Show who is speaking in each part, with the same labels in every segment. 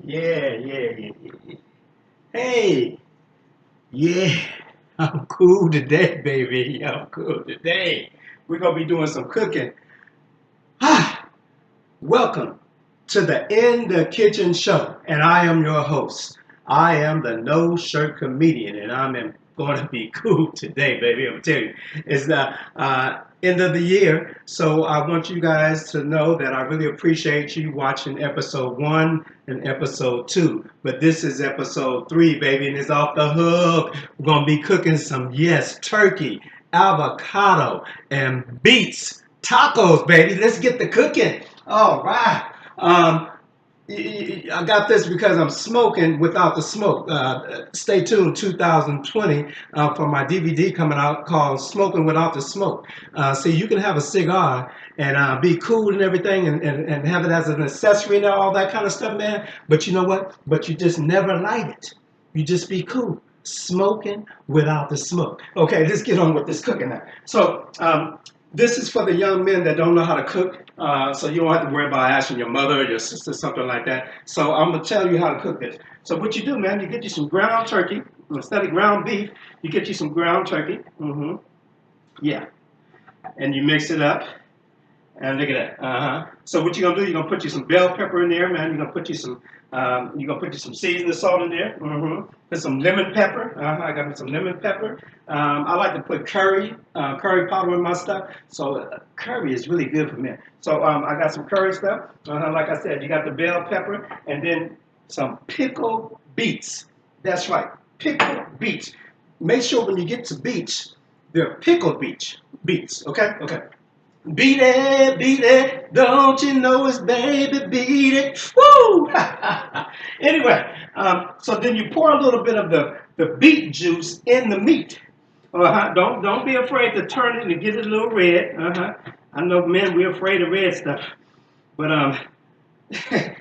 Speaker 1: Yeah. Hey, yeah, I'm cool today, baby. I'm cool today. We're gonna be doing some cooking. Ah, welcome to the In the Kitchen show, and I am your host. I am the No Shirt Comedian, and I'm going to be cool today, baby. I'm telling you, it's the end of the year, so I want you guys to know that I really appreciate you watching episode 1 and episode 2. But this is episode 3, baby, and it's off the hook. We're going to be cooking some, yes, turkey, avocado, and beets. Tacos, baby. Let's get the cooking. All right. Um, I got this because I'm smoking without the smoke. Stay tuned, 2020, for my DVD coming out called Smoking Without the Smoke. See, you can have a cigar and be cool and everything and have it as an accessory and all that kind of stuff, man. But you know what? But you just never light it. You just be cool. Smoking without the smoke. Okay, let's get on with this cooking now. So, this is for the young men that don't know how to cook, so you don't have to worry about asking your mother or your sister, something like that. So I'm going to tell you how to cook this. So what you do, man, you get you some ground turkey. Instead of ground beef, you get you some ground turkey. Yeah. And you mix it up. And look at that. So what you're gonna do? You're gonna put you some bell pepper in there, man. You're gonna put you some. Seasoning salt in there. Put some lemon pepper. I got me some lemon pepper. I like to put curry powder in my stuff. So curry is really good for me. So I got some curry stuff. Like I said, you got the bell pepper, and then some pickled beets. That's right, pickled beets. Make sure when you get to beets, they're pickled beets. Beets. Okay. Beat it, don't you know it's baby, beat it, woo! Anyway, so then you pour a little bit of the beet juice in the meat. Don't be afraid to turn it and get it a little red. I know men, we're afraid of red stuff, but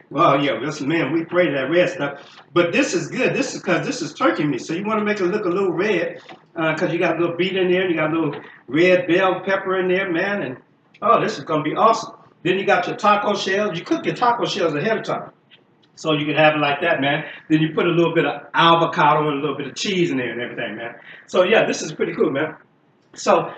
Speaker 1: well, yeah, listen, man, we afraid of that red stuff. But this is good. This is because this is turkey meat, so you want to make it look a little red because you got a little beet in there, and you got a little red bell pepper in there, man, and oh, this is gonna be awesome. Then you got your taco shells. You cook your taco shells ahead of time, so you can have it like that, man. Then you put a little bit of avocado and a little bit of cheese in there and everything, man. So yeah, this is pretty cool, man. So,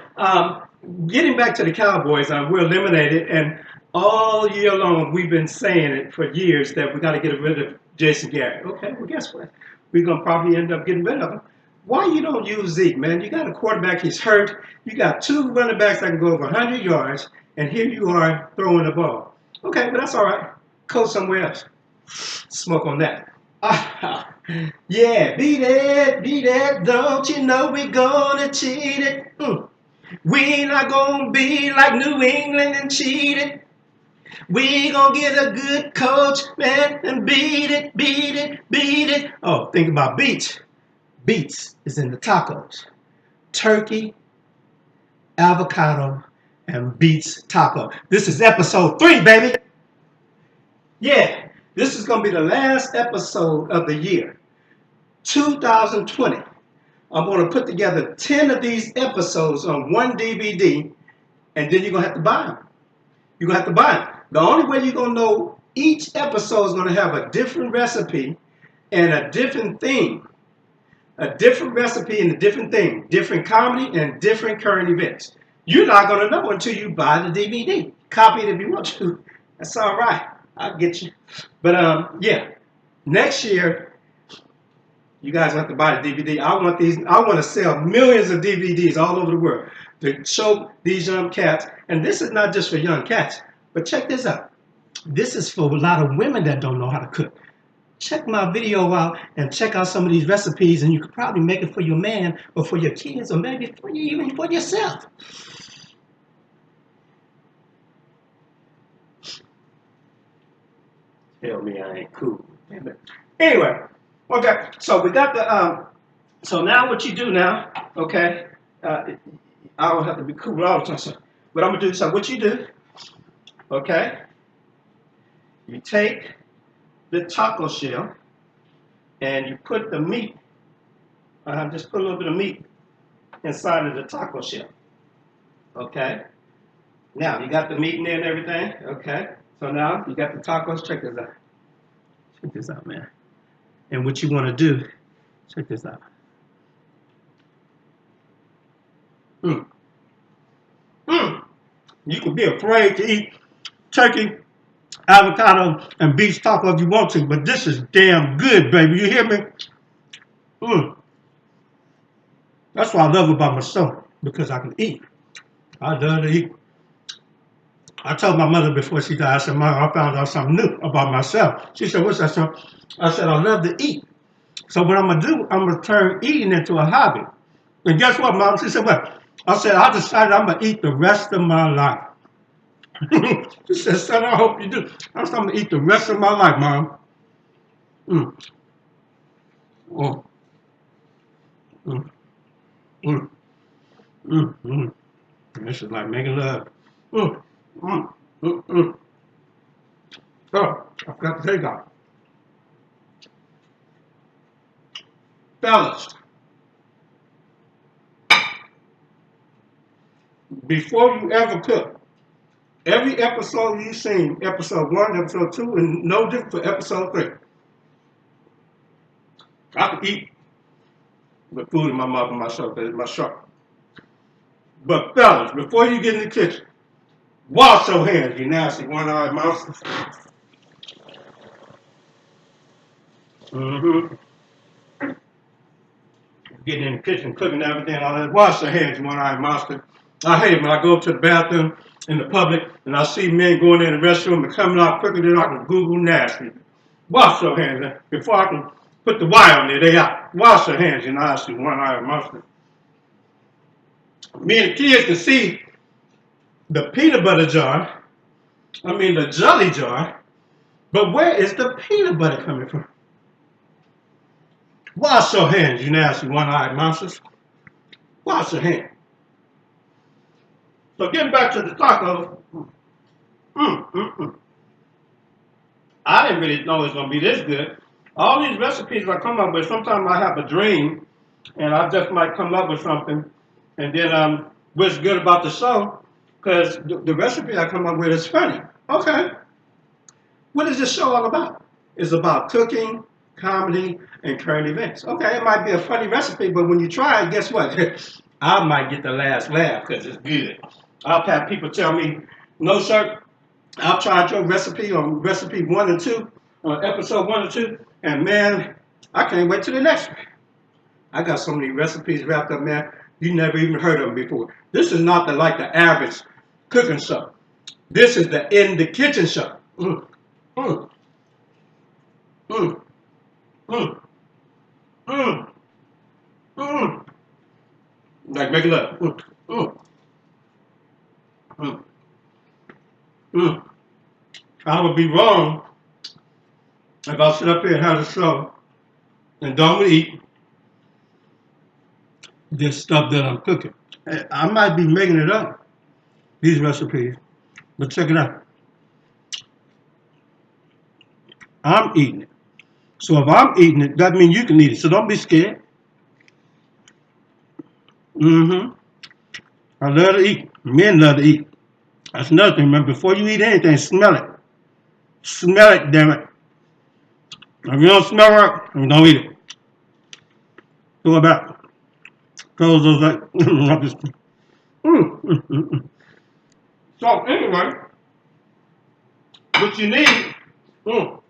Speaker 1: getting back to the Cowboys, we're eliminated, and all year long we've been saying it for years that we got to get rid of Jason Garrett. Okay, well, guess what? We're gonna probably end up getting rid of him. Why you don't use Zeke, man? You got a quarterback; he's hurt. You got two running backs that can go over 100 yards, and here you are throwing the ball. Okay, but that's all right. Coach somewhere else. Smoke on that. Yeah, beat it, don't you know we're gonna cheat it? We not gonna be like New England and cheat it. We gonna get a good coach, man, and beat it. Oh, think about beets. Beets is in the tacos. Turkey, avocado, and beets taco. This is episode 3, baby. Yeah, this is gonna be the last episode of the year, 2020. I'm going to put together 10 of these episodes on one DVD, and then you're going to have to buy them. You're going to have to buy them. The only way you're going to know each episode is going to have a different recipe and a different theme. A different recipe and a different theme. Different comedy and different current events. You're not going to know until you buy the DVD. Copy it if you want to. That's all right. I'll get you. But yeah, next year, you guys have to buy the DVD. I want to sell millions of DVDs all over the world to show these young cats. And this is not just for young cats, but check this out. This is for a lot of women that don't know how to cook. Check my video out and check out some of these recipes, and you could probably make it for your man or for your kids or maybe for you, even for yourself. Tell me I ain't cool. Anyway, okay, so we got the so now what you do now, okay, I don't have to be cool all the time, so, but I'm gonna do, so what you do, okay, you take the taco shell and you put the meat, just put a little bit of meat inside of the taco shell, okay. Now you got the meat in there and everything, okay. So now you got the tacos, check this out. Check this out, man. And what you want to do, check this out. Mm. Mm. You could be afraid to eat turkey, avocado, and beef taco if you want to, but this is damn good, baby. You hear me? Mm. That's what I love about myself, because I can eat. I love to eat. I told my mother before she died, I said, Mom, I found out something new about myself. She said, what's that, son? I said, I love to eat. So what I'm going to do, I'm going to turn eating into a hobby. And guess what, Mom? She said, what? I said, I decided I'm going to eat the rest of my life. She said, son, I hope you do. I said, I'm going to eat the rest of my life, Mom. Mm. Oh. Mm. Mm. Mm. Mm. This is like making love. Mm. Mm. Mm. Mm. Oh, I forgot to tell you guys. Fellas, before you ever cook, every episode you've seen, episode 1, episode 2, and no different for episode 3. I can eat the food in my mouth and myself, that is my shark. But fellas, before you get in the kitchen, wash your hands, you nasty one-eyed monsters. Mm-hmm. Getting in the kitchen, cooking everything, all that. Wash your hands, you one-eyed monster. I hate it when I go to the bathroom in the public and I see men going in the restroom and coming out quicker than I can Google nasty. Wash your hands before I can put the wire on there. They out. Wash your hands, you nasty one-eyed monster. Me and the kids can see the peanut butter jar, the jelly jar, but where is the peanut butter coming from? Wash your hands, you nasty one-eyed monsters. Wash your hands. So getting back to the tacos, I didn't really know it was going to be this good. All these recipes I come up with, sometimes I have a dream, and I just might come up with something, and then what's good about the show, because the recipe I come up with is funny. Okay, what is this show all about? It's about cooking, comedy, and current events. Okay, it might be a funny recipe, but when you try it, guess what? I might get the last laugh because it's good. I've had people tell me, no, sir, I've tried your recipe on recipe 1 and 2, on episode 1 and 2, and man, I can't wait to the next one. I got so many recipes wrapped up, man, you never even heard of them before. This is not the average cooking show. This is the In the Kitchen show. Mm, mm, mm, mm, mm, mm. Like make love. Mm, mm, mm, mm. I would be wrong if I sit up here and have a show and don't eat this stuff that I'm cooking. I might be making it up, these recipes, but check it out. I'm eating it. So if I'm eating it, that means you can eat it. So don't be scared. Mm-hmm. I love to eat. Men love to eat. That's another thing, man. Before you eat anything, smell it. Smell it, damn it. If you don't smell it, then don't eat it. Go about. Close those like rubbish. So anyway, what you need, mm,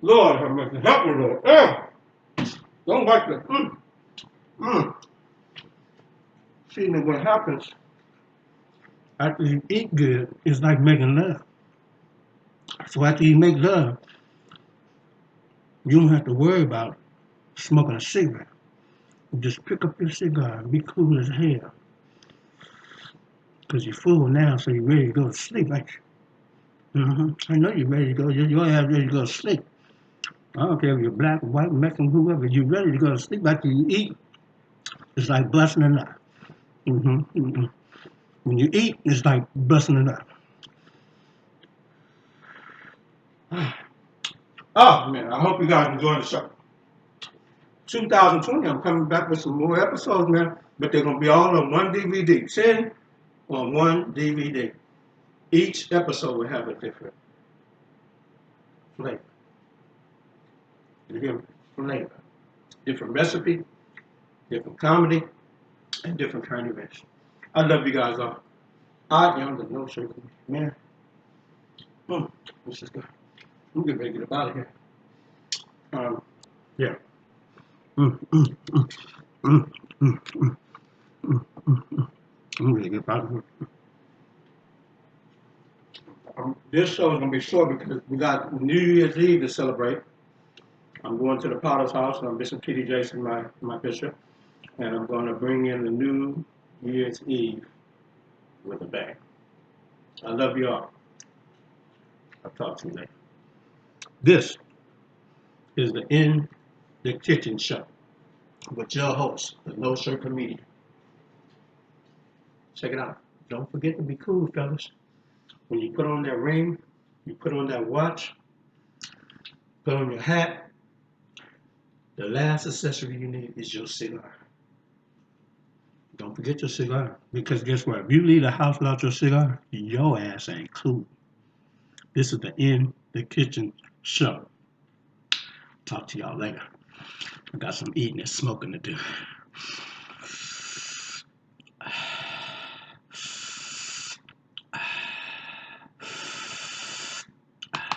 Speaker 1: Lord have mercy, help me, Lord. Don't like that. Mm. See, what happens after you eat good is like making love. So after you make love, you don't have to worry about smoking a cigarette. You just pick up your cigar and be cool as hell. Because you're full now, so you're ready to go to sleep, ain't you? I know you're ready to go. You're ready to go to sleep. I don't care if you're black, white, Mexican, whoever. You're ready to go to sleep after you eat. It's like busting a nut. When you eat, it's like busting a nut. Oh, man, I hope you guys enjoyed the show. 2020, I'm coming back with some more episodes, man. But they're going to be all on one DVD. 10 on one DVD. Each episode will have a different flavor. You hear me? Flavor. Different recipe, different comedy, and different kind of events. I love you guys all. I am the No Sugar Man. Let's just go. I'm getting ready to get up out of here. Yeah. Mm, mm, mm, mm, mm, mm, mm, mm. I'm ready to get out of here. This show is going to be short because we got New Year's Eve to celebrate. I'm going to the Potter's house and I'm missing P.D. Jason, my bishop, and I'm going to bring in the New Year's Eve with a bang. I love you all. I'll talk to you later. This is the In the Kitchen Show with your host, the No Shirt Comedian. Check it out. Don't forget to be cool, fellas. When you put on that ring, you put on that watch, put on your hat, the last accessory you need is your cigar. Don't forget your cigar. Because guess what? If you leave the house without your cigar, your ass ain't cool. This is the In the Kitchen Show. Talk to y'all later. I got some eating and smoking to do.